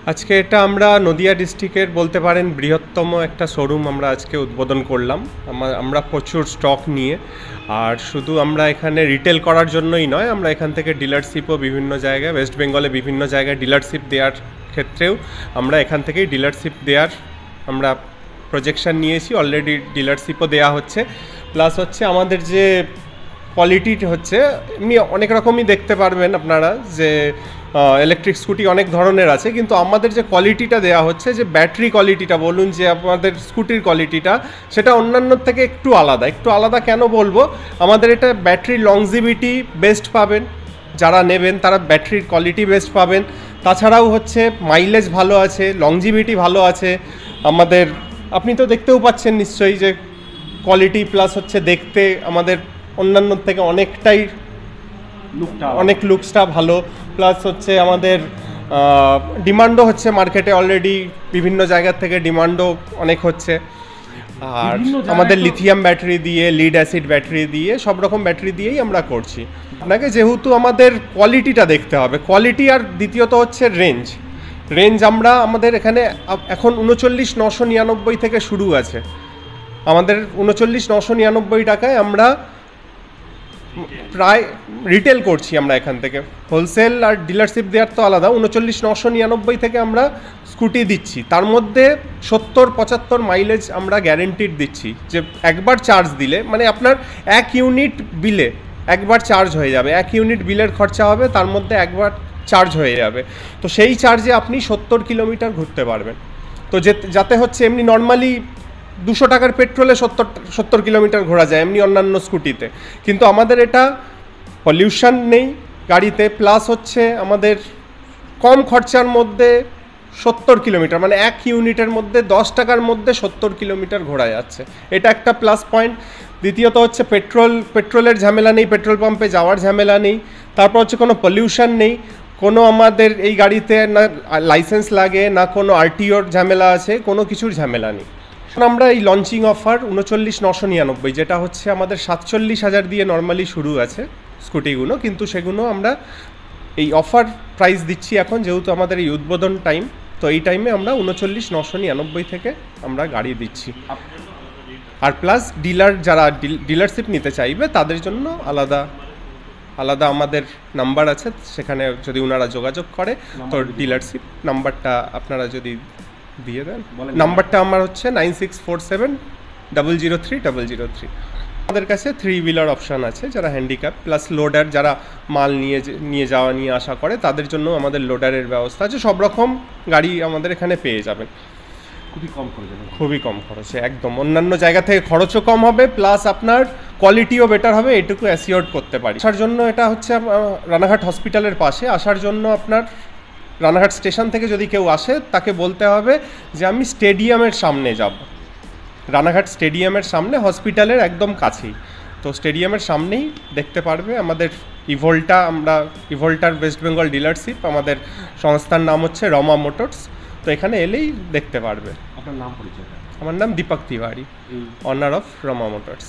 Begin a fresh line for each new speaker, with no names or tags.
আজকে এটা আমরা নদিয়া ডিস্ট্রিক্টের বলতে পারেন বৃহত্তম একটা শোরুম আমরা আজকে উদ্বোধন করলাম। আমরা প্রচুর স্টক নিয়ে, আর শুধু আমরা এখানে রিটেল করার জন্যই নয়, আমরা এখান থেকে ডিলারশিপও বিভিন্ন জায়গায়, ওয়েস্ট বেঙ্গলে বিভিন্ন জায়গায় ডিলারশিপ দেওয়ার ক্ষেত্রেও আমরা এখান থেকেই ডিলারশিপ দেওয়ার আমরা প্রজেকশন নিয়েছি। অলরেডি ডিলারশিপও দেওয়া হচ্ছে। প্লাস হচ্ছে আমাদের যে কোয়ালিটি হচ্ছে, এমনি অনেক রকমই দেখতে পারবেন আপনারা যে ইলেকট্রিক স্কুটি অনেক ধরনের আছে, কিন্তু আমাদের যে কোয়ালিটিটা দেওয়া হচ্ছে, যে ব্যাটারি কোয়ালিটিটা বলুন, যে আমাদের স্কুটির কোয়ালিটিটা, সেটা অন্যান্য থেকে একটু আলাদা কেন বলবো, আমাদের এটা ব্যাটারি লংজিভিটি বেস্ট পাবেন, যারা নেবেন তারা ব্যাটারির কোয়ালিটি বেস্ট পাবেন। তাছাড়াও হচ্ছে মাইলেজ ভালো আছে, লংজিভিটি ভালো আছে আমাদের। আপনি তো দেখতেও পাচ্ছেন নিশ্চয়ই যে কোয়ালিটি প্লাস হচ্ছে দেখতে আমাদের অন্যান্য থেকে অনেকটাই লুকসটা ভালো। প্লাস হচ্ছে আমাদের ডিমান্ডও হচ্ছে মার্কেটে, অলরেডি বিভিন্ন জায়গার থেকে ডিমান্ডও অনেক হচ্ছে। আর আমাদের লিথিয়াম ব্যাটারি দিয়ে, লিড অ্যাসিড ব্যাটারি দিয়ে, সব রকম ব্যাটারি দিয়েই আমরা করছি। আপনাকে যেহেতু আমাদের কোয়ালিটিটা দেখতে হবে, কোয়ালিটি, আর দ্বিতীয়ত হচ্ছে রেঞ্জ আমরা আমাদের এখানে এখন 39,999 থেকে শুরু আছে। আমাদের 39,999 টাকায় আমরা প্রায় রিটেল করছি। আমরা এখান থেকে হোলসেল আর ডিলারশিপ দেওয়ার তো আলাদা, 39,999 থেকে আমরা স্কুটি দিচ্ছি। তার মধ্যে 70-75 মাইলেজ আমরা গ্যারেন্টিড দিচ্ছি, যে একবার চার্জ দিলে, মানে আপনার 1 ইউনিট বিলে একবার চার্জ হয়ে যাবে, 1 ইউনিট বিলের খরচা হবে, তার মধ্যে একবার চার্জ হয়ে যাবে। তো সেই চার্জে আপনি 70 কিলোমিটার ঘুরতে পারবেন। তো যাতে হচ্ছে এমনি নর্মালি 200 টাকার পেট্রোলে 70 কিলোমিটার ঘোরা যায় এমনি অন্যান্য স্কুটিতে, কিন্তু আমাদের এটা পলিউশন নেই গাড়িতে। প্লাস হচ্ছে আমাদের কম খরচার মধ্যে 70 কিলোমিটার, মানে 1 ইউনিটের মধ্যে 10 টাকার মধ্যে 70 কিলোমিটার ঘোরা যাচ্ছে। এটা একটা প্লাস পয়েন্ট। দ্বিতীয়ত হচ্ছে পেট্রোলের ঝামেলা নেই, পেট্রোল পাম্পে যাওয়ার ঝামেলা নেই। তারপর হচ্ছে কোনো পলিউশন নেই, কোনো আমাদের এই গাড়িতে না লাইসেন্স লাগে, না কোনো আরটিওর ঝামেলা আছে, কোনো কিছুর ঝামেলা নেই। আমরা এই লঞ্চিং অফার 39,999, যেটা হচ্ছে আমাদের 47,000 দিয়ে নর্মালি শুরু আছে স্কুটিগুলো, কিন্তু সেগুলো আমরা এই অফার প্রাইস দিচ্ছি এখন, যেহেতু আমাদের এই উদ্বোধন টাইম। তো এই টাইমে আমরা 39,999 থেকে আমরা গাড়ি দিচ্ছি। আর প্লাস যারা ডিলারশিপ নিতে চাইবে তাদের জন্য আলাদা আমাদের নাম্বার আছে, সেখানে যদি ওনারা যোগাযোগ করে, তো ডিলারশিপ নাম্বারটা আপনারা যদি দিয়ে দেন। নাম্বারটা আমার হচ্ছে 9647003003। আমাদের কাছে 3 হুইলার অপশান আছে, যারা হ্যান্ডিক্যাপ প্লাস লোডার, যারা মাল নিয়ে আসা করে, তাদের জন্য আমাদের লোডারের ব্যবস্থা আছে। সব রকম গাড়ি আমাদের এখানে পেয়ে যাবেন খুবই কম খরচে, একদম অন্যান্য জায়গা থেকে খরচও কম হবে, প্লাস আপনার কোয়ালিটিও বেটার হবে, এটুকু অ্যাসিওর করতে পারি। আসার জন্য এটা হচ্ছে রানাঘাট হসপিটালের পাশে। আসার জন্য আপনার রানাঘাট স্টেশন থেকে যদি কেউ আসে, তাকে বলতে হবে যে আমি স্টেডিয়ামের সামনে যাব। রানাঘাট স্টেডিয়ামের সামনে, হসপিটালের একদম কাছেই। তো স্টেডিয়ামের সামনেই দেখতে পারবে আমাদের ইভোল্টার ওয়েস্ট বেঙ্গল ডিলারশিপ। আমাদের সংস্থার নাম হচ্ছে রমা মোটরস। তো এখানে এলেই দেখতে পারবে।
আপনার নাম পরিচয়?
আমার নাম Deepak Tiwari, owner of Rama motors.